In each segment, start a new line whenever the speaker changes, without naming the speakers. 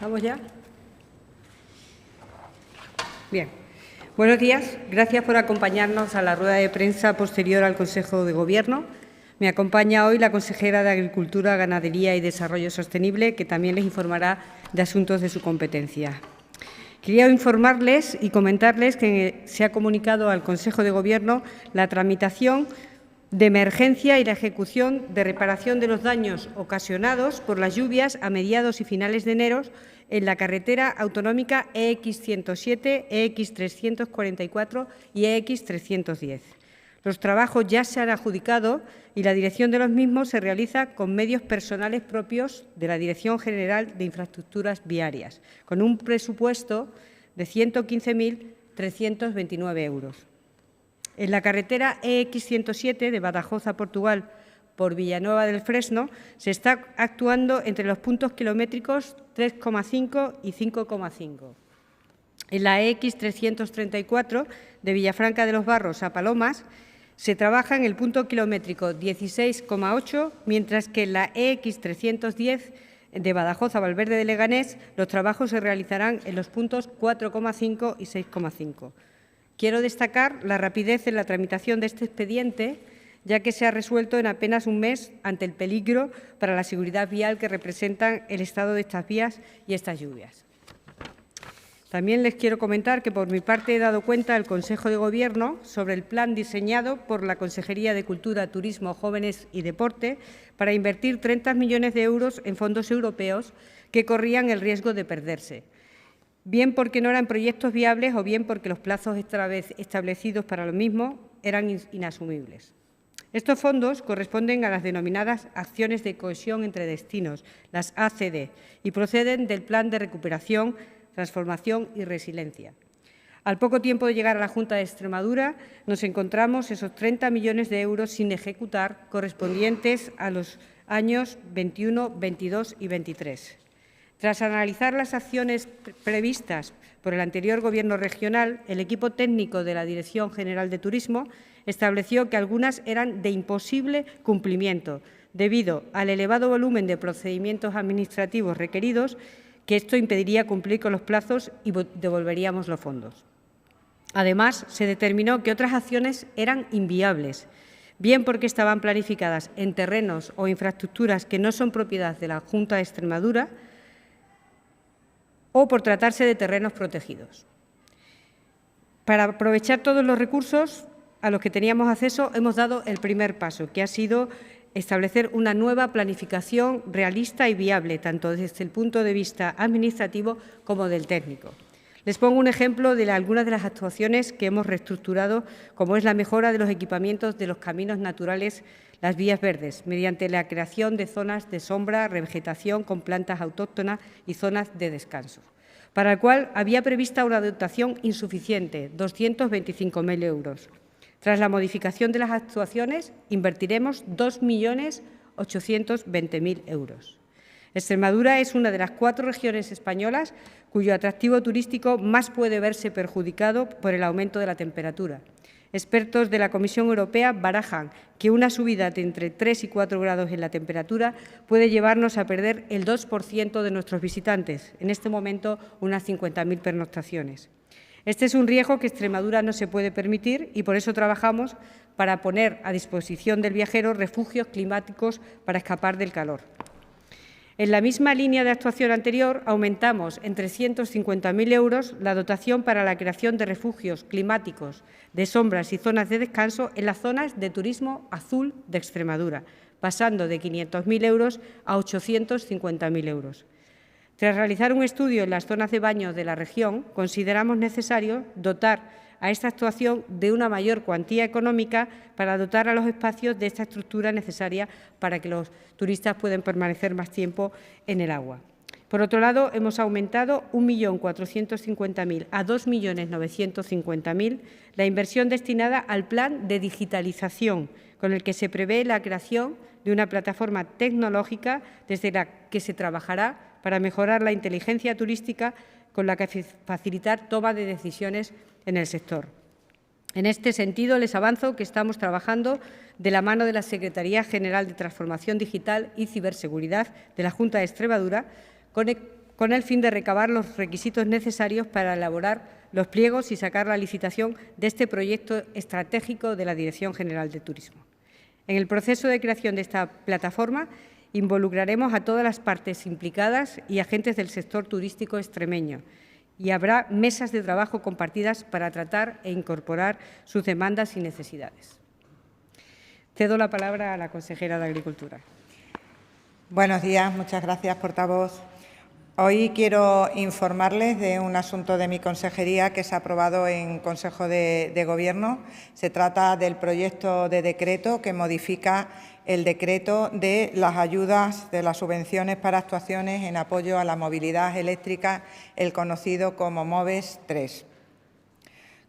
¿Vamos ya? Bien. Buenos días. Gracias por acompañarnos a la rueda de prensa posterior al Consejo de Gobierno. Me acompaña hoy la consejera de Agricultura, Ganadería y Desarrollo Sostenible, que también les informará de asuntos de su competencia. Quería informarles y comentarles que se ha comunicado al Consejo de Gobierno la tramitación de emergencia y la ejecución de reparación de los daños ocasionados por las lluvias a mediados y finales de enero en la carretera autonómica EX107, EX344 y EX310. Los trabajos ya se han adjudicado y la dirección de los mismos se realiza con medios personales propios de la Dirección General de Infraestructuras Viarias, con un presupuesto de 115.329 euros. En la carretera EX107 de Badajoz a Portugal por Villanueva del Fresno se está actuando entre los puntos kilométricos 3,5 y 5,5. En la EX334 de Villafranca de los Barros a Palomas se trabaja en el punto kilométrico 16,8, mientras que en la EX310 de Badajoz a Valverde de Leganés los trabajos se realizarán en los puntos 4,5 y 6,5. Quiero destacar la rapidez en la tramitación de este expediente, ya que se ha resuelto en apenas un mes ante el peligro para la seguridad vial que representan el estado de estas vías y estas lluvias. También les quiero comentar que, por mi parte, he dado cuenta al Consejo de Gobierno sobre el plan diseñado por la Consejería de Cultura, Turismo, Jóvenes y Deporte para invertir 30 millones de euros en fondos europeos que corrían el riesgo de perderse, bien porque no eran proyectos viables o bien porque los plazos establecidos para lo mismo eran inasumibles. Estos fondos corresponden a las denominadas acciones de cohesión entre destinos, las ACD, y proceden del Plan de Recuperación, Transformación y Resiliencia. Al poco tiempo de llegar a la Junta de Extremadura, nos encontramos esos 30 millones de euros sin ejecutar, correspondientes a los años 21, 22 y 23. Tras analizar las acciones previstas por el anterior Gobierno regional, el equipo técnico de la Dirección General de Turismo estableció que algunas eran de imposible cumplimiento, debido al elevado volumen de procedimientos administrativos requeridos, que esto impediría cumplir con los plazos y devolveríamos los fondos. Además, se determinó que otras acciones eran inviables, bien porque estaban planificadas en terrenos o infraestructuras que no son propiedad de la Junta de Extremadura, o por tratarse de terrenos protegidos. Para aprovechar todos los recursos a los que teníamos acceso, hemos dado el primer paso, que ha sido establecer una nueva planificación realista y viable, tanto desde el punto de vista administrativo como del técnico. Les pongo un ejemplo de algunas de las actuaciones que hemos reestructurado, como es la mejora de los equipamientos de los caminos naturales, las vías verdes, mediante la creación de zonas de sombra, revegetación con plantas autóctonas y zonas de descanso, para el cual había prevista una dotación insuficiente, 225.000 euros. Tras la modificación de las actuaciones, invertiremos 2.820.000 euros. Extremadura es una de las 4 regiones españolas cuyo atractivo turístico más puede verse perjudicado por el aumento de la temperatura. Expertos de la Comisión Europea barajan que una subida de entre 3 y 4 grados en la temperatura puede llevarnos a perder el 2% de nuestros visitantes, en este momento unas 50.000 pernoctaciones. Este es un riesgo que Extremadura no se puede permitir y por eso trabajamos para poner a disposición del viajero refugios climáticos para escapar del calor. En la misma línea de actuación anterior, aumentamos en 350.000 euros la dotación para la creación de refugios climáticos, de sombras y zonas de descanso en las zonas de turismo azul de Extremadura, pasando de 500.000 euros a 850.000 euros. Tras realizar un estudio en las zonas de baño de la región, consideramos necesario dotar a esta actuación de una mayor cuantía económica para dotar a los espacios de esta estructura necesaria para que los turistas puedan permanecer más tiempo en el agua. Por otro lado, hemos aumentado 1.450.000 a 2.950.000 la inversión destinada al plan de digitalización, con el que se prevé la creación de una plataforma tecnológica desde la que se trabajará para mejorar la inteligencia turística con la que facilitar toma de decisiones en el sector. En este sentido, les avanzo que estamos trabajando de la mano de la Secretaría General de Transformación Digital y Ciberseguridad de la Junta de Extremadura, con el fin de recabar los requisitos necesarios para elaborar los pliegos y sacar la licitación de este proyecto estratégico de la Dirección General de Turismo. En el proceso de creación de esta plataforma involucraremos a todas las partes implicadas y agentes del sector turístico extremeño y habrá mesas de trabajo compartidas para tratar e incorporar sus demandas y necesidades. Cedo la palabra a la consejera de Agricultura.
Buenos días, muchas gracias, portavoz. Hoy quiero informarles de un asunto de mi consejería que se ha aprobado en Consejo de Gobierno. Se trata del proyecto de decreto que modifica el decreto de las ayudas de las subvenciones para actuaciones en apoyo a la movilidad eléctrica, el conocido como MOVES 3.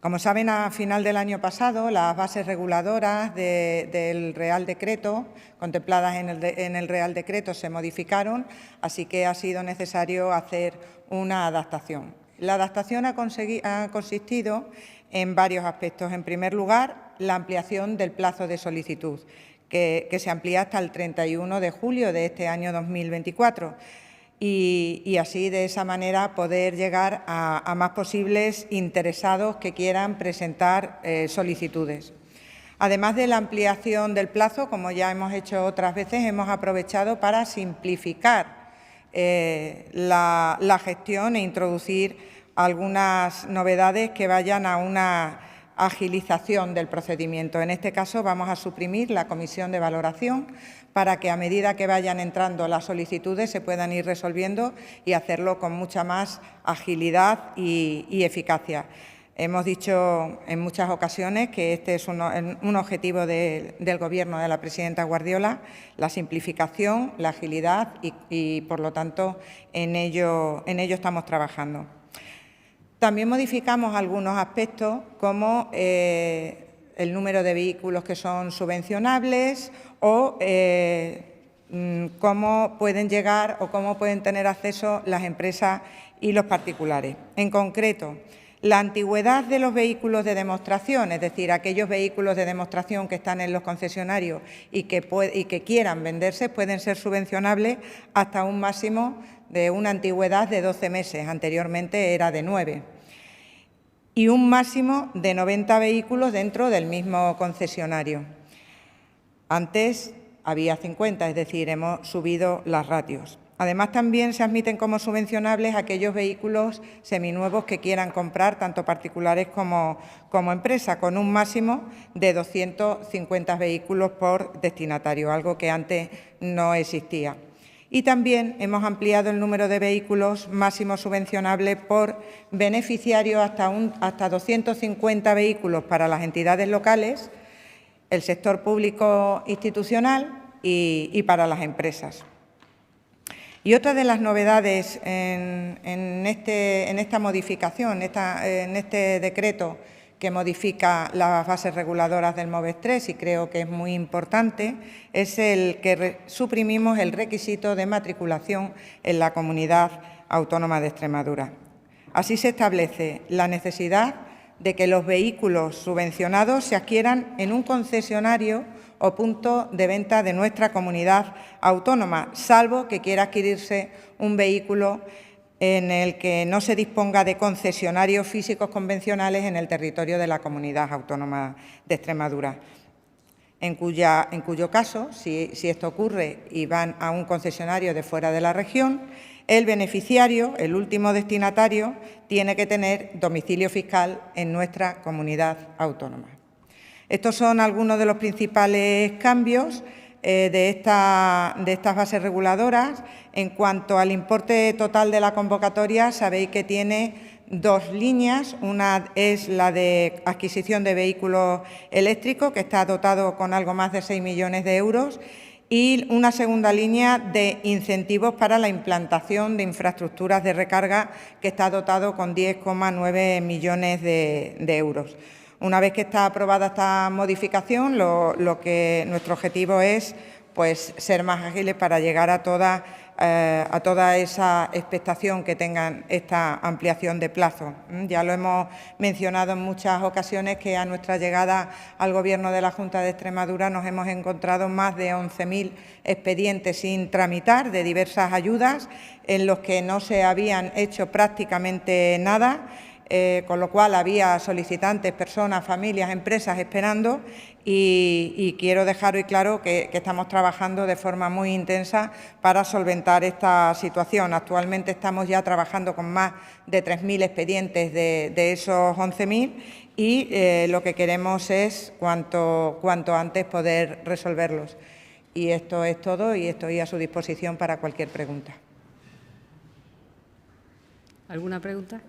Como saben, a final del año pasado, las bases reguladoras del Real Decreto, contempladas en el Real Decreto, se modificaron, así que ha sido necesario hacer una adaptación. La adaptación ha consistido en varios aspectos. En primer lugar, la ampliación del plazo de solicitud, que se amplía hasta el 31 de julio de este año 2024. Y así, de esa manera, poder llegar a más posibles interesados que quieran presentar solicitudes. Además de la ampliación del plazo, como ya hemos hecho otras veces, hemos aprovechado para simplificar la gestión e introducir algunas novedades que vayan a una agilización del procedimiento. En este caso, vamos a suprimir la comisión de valoración para que, a medida que vayan entrando las solicitudes, se puedan ir resolviendo y hacerlo con mucha más agilidad y eficacia. Hemos dicho en muchas ocasiones que este es un objetivo del Gobierno de la presidenta Guardiola, la simplificación, la agilidad y por lo tanto, en ello estamos trabajando. También modificamos algunos aspectos como el número de vehículos que son subvencionables o cómo pueden llegar o cómo pueden tener acceso las empresas y los particulares. En concreto, la antigüedad de los vehículos de demostración, es decir, aquellos vehículos de demostración que están en los concesionarios y que quieran venderse, pueden ser subvencionables hasta un máximo de una antigüedad de 12 meses, anteriormente era de 9, y un máximo de 90 vehículos dentro del mismo concesionario. Antes había 50, es decir, hemos subido las ratios. Además, también se admiten como subvencionables aquellos vehículos seminuevos que quieran comprar, tanto particulares como empresas, con un máximo de 250 vehículos por destinatario, algo que antes no existía. Y también hemos ampliado el número de vehículos máximos subvencionables por beneficiario hasta 250 vehículos para las entidades locales, el sector público institucional y para las empresas. Y otra de las novedades en esta modificación, en este decreto que modifica las bases reguladoras del MOVES 3, y creo que es muy importante, es el que suprimimos el requisito de matriculación en la Comunidad Autónoma de Extremadura. Así se establece la necesidad de que los vehículos subvencionados se adquieran en un concesionario o punto de venta de nuestra comunidad autónoma, salvo que quiera adquirirse un vehículo en el que no se disponga de concesionarios físicos convencionales en el territorio de la Comunidad Autónoma de Extremadura, en cuyo caso, si esto ocurre y van a un concesionario de fuera de la región, el beneficiario, el último destinatario, tiene que tener domicilio fiscal en nuestra comunidad autónoma. Estos son algunos de los principales cambios de estas bases reguladoras. En cuanto al importe total de la convocatoria, sabéis que tiene dos líneas. Una es la de adquisición de vehículos eléctricos, que está dotado con algo más de 6 millones de euros, y una segunda línea de incentivos para la implantación de infraestructuras de recarga, que está dotado con 10,9 millones de euros. Una vez que está aprobada esta modificación, nuestro objetivo es ser más ágiles para llegar a todas a toda esa expectación que tengan esta ampliación de plazo. Ya lo hemos mencionado en muchas ocasiones que a nuestra llegada al Gobierno de la Junta de Extremadura nos hemos encontrado más de 11.000 expedientes sin tramitar de diversas ayudas en los que no se habían hecho prácticamente nada. Con lo cual había solicitantes, personas, familias, empresas esperando y quiero dejar hoy claro que estamos trabajando de forma muy intensa para solventar esta situación. Actualmente estamos ya trabajando con más de 3.000 expedientes de esos 11.000 y lo que queremos es cuanto antes poder resolverlos. Y esto es todo y estoy a su disposición para cualquier pregunta.
¿Alguna pregunta?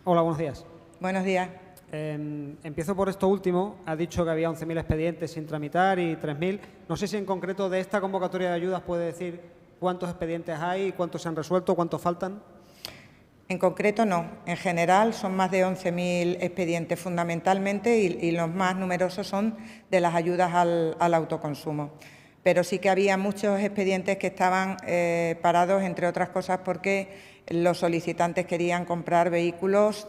Hola, buenos días.
Buenos días.
Empiezo por esto último. Ha dicho que había 11.000 expedientes sin tramitar y 3.000. No sé si en concreto de esta convocatoria de ayudas puede decir cuántos expedientes hay, cuántos se han resuelto, cuántos faltan.
En concreto no. En general son más de 11.000 expedientes fundamentalmente y los más numerosos son de las ayudas al autoconsumo. Pero sí que había muchos expedientes que estaban parados, entre otras cosas, porque los solicitantes querían comprar vehículos,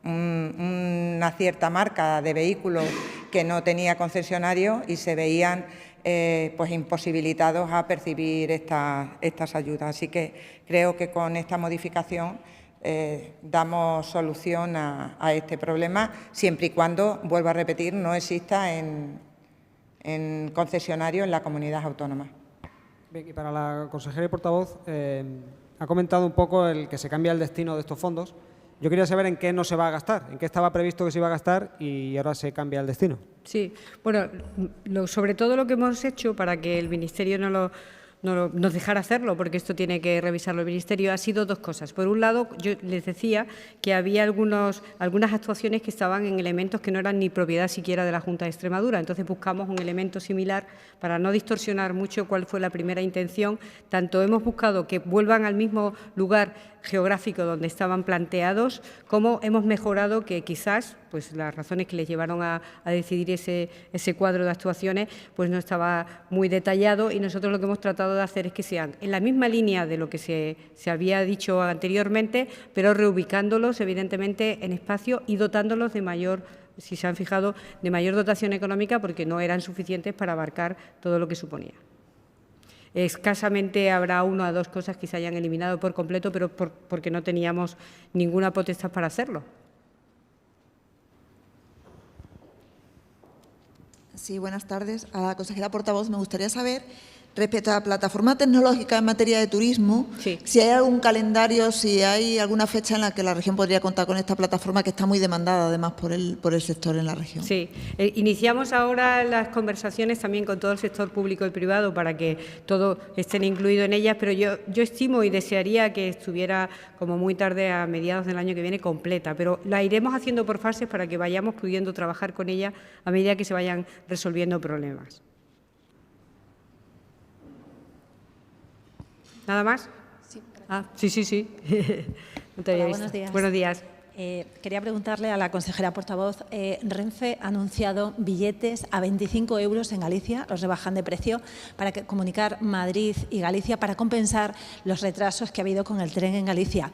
una cierta marca de vehículos que no tenía concesionario y se veían pues imposibilitados a percibir estas ayudas. Así que creo que con esta modificación damos solución a este problema, siempre y cuando, vuelvo a repetir, no exista en concesionario en la comunidad autónoma.
Bien, y para la consejera y portavoz, ha comentado un poco el que se cambia el destino de estos fondos. Yo quería saber en qué no se va a gastar, en qué estaba previsto que se iba a gastar y ahora se cambia el destino. Sí,
bueno, sobre todo lo que hemos hecho para que el Ministerio nos dejara hacerlo, porque esto tiene que revisarlo el Ministerio, ha sido dos cosas. Por un lado, yo les decía que había algunas actuaciones que estaban en elementos que no eran ni propiedad siquiera de la Junta de Extremadura. Entonces buscamos un elemento similar para no distorsionar mucho cuál fue la primera intención. Tanto hemos buscado que vuelvan al mismo lugar geográfico donde estaban planteados, como hemos mejorado que quizás pues las razones que les llevaron a decidir ese cuadro de actuaciones pues no estaba muy detallado y nosotros lo que hemos tratado de hacer es que sean en la misma línea de lo que se había dicho anteriormente, pero reubicándolos evidentemente en espacio y dotándolos de mayor, si se han fijado, de mayor dotación económica porque no eran suficientes para abarcar todo lo que suponía. Escasamente habrá una o dos cosas que se hayan eliminado por completo, pero porque no teníamos ninguna potestad para hacerlo.
Sí, buenas tardes. A la consejera portavoz me gustaría saber, respecto a la plataforma tecnológica en materia de turismo,
sí,
si hay algún calendario, si hay alguna fecha en la que la región podría contar con esta plataforma que está muy demandada además por el sector en la región.
Sí, iniciamos ahora las conversaciones también con todo el sector público y privado para que todos estén incluidos en ellas, pero yo estimo y desearía que estuviera como muy tarde a mediados del año que viene completa, pero la iremos haciendo por fases para que vayamos pudiendo trabajar con ella a medida que se vayan resolviendo problemas. ¿Nada más?
Sí.
Sí. No te había visto.
Buenos días.
Buenos días.
Quería preguntarle a la consejera portavoz, Renfe ha anunciado billetes a 25 euros en Galicia, los rebajan de precio, para comunicar Madrid y Galicia para compensar los retrasos que ha habido con el tren en Galicia.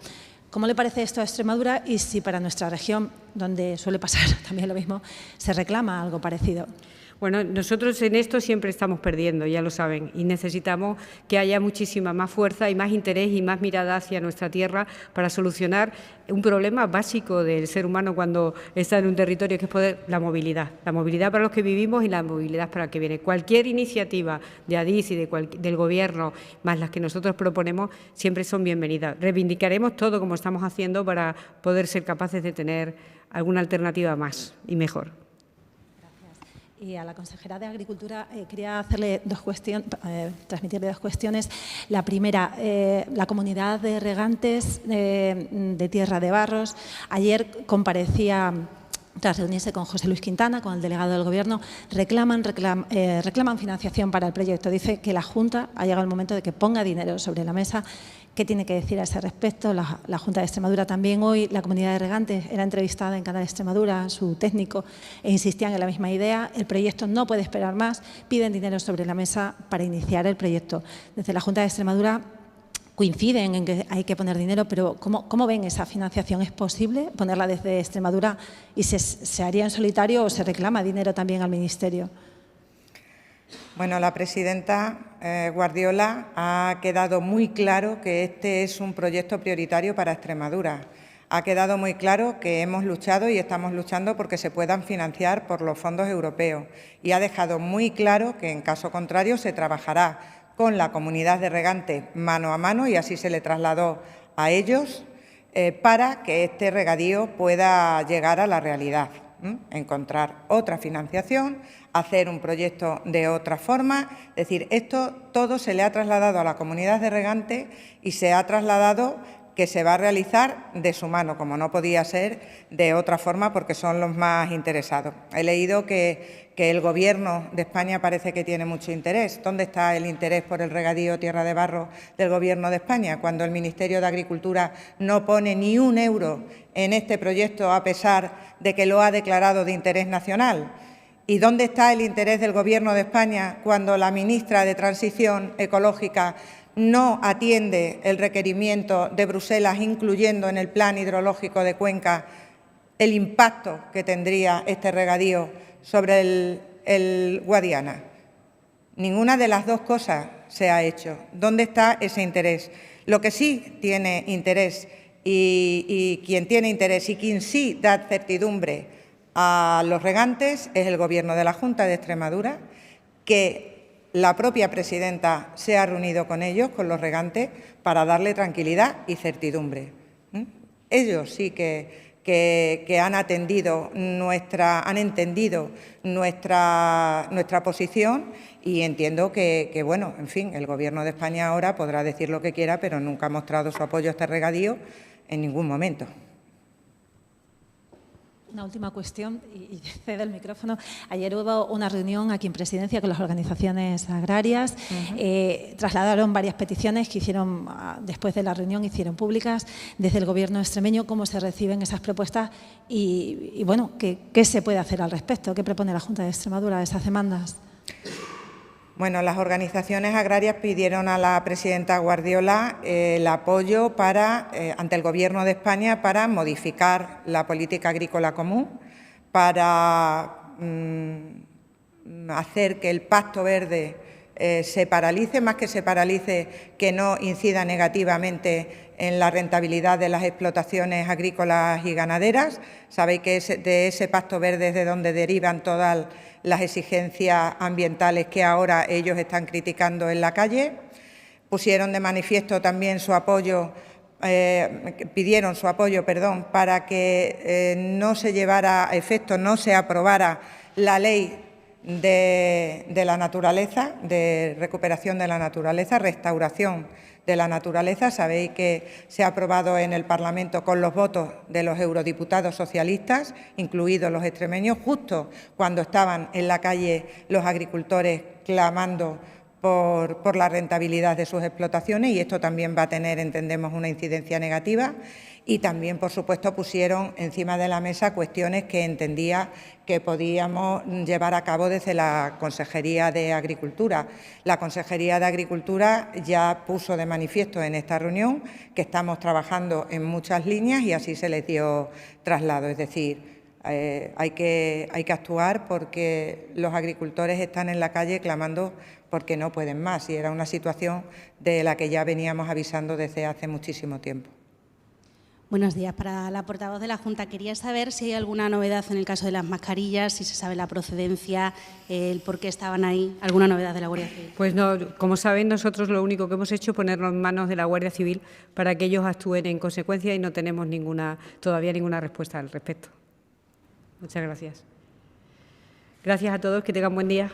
¿Cómo le parece esto a Extremadura y si para nuestra región, donde suele pasar también lo mismo, se reclama algo parecido?
Bueno, nosotros en esto siempre estamos perdiendo, ya lo saben, y necesitamos que haya muchísima más fuerza y más interés y más mirada hacia nuestra tierra para solucionar un problema básico del ser humano cuando está en un territorio, que es la movilidad para los que vivimos y la movilidad para el que viene. Cualquier iniciativa de ADIS y del Gobierno, más las que nosotros proponemos, siempre son bienvenidas. Reivindicaremos todo como estamos haciendo para poder ser capaces de tener alguna alternativa más y mejor.
Y a la consejera de Agricultura quería hacerle transmitirle dos cuestiones. La primera, la comunidad de regantes de Tierra de Barros. Ayer comparecía tras reunirse con José Luis Quintana, con el delegado del Gobierno, reclaman financiación para el proyecto. Dice que la Junta ha llegado el momento de que ponga dinero sobre la mesa. ¿Qué tiene que decir a ese respecto? La Junta de Extremadura también hoy, la comunidad de regantes era entrevistada en Canal Extremadura, su técnico, e insistían en la misma idea. El proyecto no puede esperar más, piden dinero sobre la mesa para iniciar el proyecto. Desde la Junta de Extremadura coinciden en que hay que poner dinero, pero ¿cómo ven esa financiación? ¿Es posible ponerla desde Extremadura y se haría en solitario o se reclama dinero también al Ministerio?
Bueno, la presidenta Guardiola ha quedado muy claro que este es un proyecto prioritario para Extremadura. Ha quedado muy claro que hemos luchado y estamos luchando porque se puedan financiar por los fondos europeos. Y ha dejado muy claro que, en caso contrario, se trabajará con la comunidad de regantes mano a mano, y así se le trasladó a ellos, para que este regadío pueda llegar a la realidad. Encontrar otra financiación, hacer un proyecto de otra forma. Es decir, esto todo se le ha trasladado a la comunidad de regantes y se ha trasladado que se va a realizar de su mano, como no podía ser de otra forma, porque son los más interesados. He leído que el Gobierno de España parece que tiene mucho interés. ¿Dónde está el interés por el regadío Tierra de Barro del Gobierno de España, cuando el Ministerio de Agricultura no pone ni un euro en este proyecto, a pesar de que lo ha declarado de interés nacional? ¿Y dónde está el interés del Gobierno de España cuando la ministra de Transición Ecológica no atiende el requerimiento de Bruselas, incluyendo en el Plan Hidrológico de Cuenca el impacto que tendría este regadío sobre el Guadiana? Ninguna de las dos cosas se ha hecho. ¿Dónde está ese interés? Lo que sí tiene interés y quien tiene interés y quien sí da certidumbre a los regantes es el Gobierno de la Junta de Extremadura, que la propia presidenta se ha reunido con ellos, con los regantes, para darle tranquilidad y certidumbre. Ellos sí que han entendido nuestra posición, y entiendo que, bueno, en fin, el Gobierno de España ahora podrá decir lo que quiera, pero nunca ha mostrado su apoyo a este regadío en ningún momento.
Una última cuestión, y cedo el micrófono. Ayer hubo una reunión aquí en Presidencia con las organizaciones agrarias. Trasladaron varias peticiones que hicieron, después de la reunión, hicieron públicas desde el Gobierno extremeño. ¿Cómo se reciben esas propuestas? Y bueno, ¿qué se puede hacer al respecto? ¿Qué propone la Junta de Extremadura de esas demandas?
Bueno, las organizaciones agrarias pidieron a la presidenta Guardiola el apoyo ante el Gobierno de España para modificar la política agrícola común, para hacer que el Pacto Verde se paralice, más que se paralice, que no incida negativamente en la rentabilidad de las explotaciones agrícolas y ganaderas. Sabéis que de ese Pacto Verde es de donde derivan todas las exigencias ambientales que ahora ellos están criticando en la calle. Pusieron de manifiesto también su apoyo, pidieron su apoyo, para que no se llevara a efecto, no se aprobara la ley de la naturaleza, de recuperación de la naturaleza, restauración de la naturaleza. Sabéis que se ha aprobado en el Parlamento con los votos de los eurodiputados socialistas, incluidos los extremeños, justo cuando estaban en la calle los agricultores clamando por la rentabilidad de sus explotaciones, y esto también va a tener, entendemos, una incidencia negativa. Y también, por supuesto, pusieron encima de la mesa cuestiones que entendía que podíamos llevar a cabo desde la Consejería de Agricultura. La Consejería de Agricultura ya puso de manifiesto en esta reunión que estamos trabajando en muchas líneas, y así se les dio traslado. Es decir, hay que actuar, porque los agricultores están en la calle clamando porque no pueden más, y era una situación de la que ya veníamos avisando desde hace muchísimo tiempo.
Buenos días. Para la portavoz de la Junta, quería saber si hay alguna novedad en el caso de las mascarillas, si se sabe la procedencia, el por qué estaban ahí, alguna novedad de la Guardia Civil.
Pues no, como saben, nosotros lo único que hemos hecho es ponernos en manos de la Guardia Civil para que ellos actúen en consecuencia, y no tenemos todavía ninguna respuesta al respecto. Muchas gracias. Gracias a todos, que tengan buen día.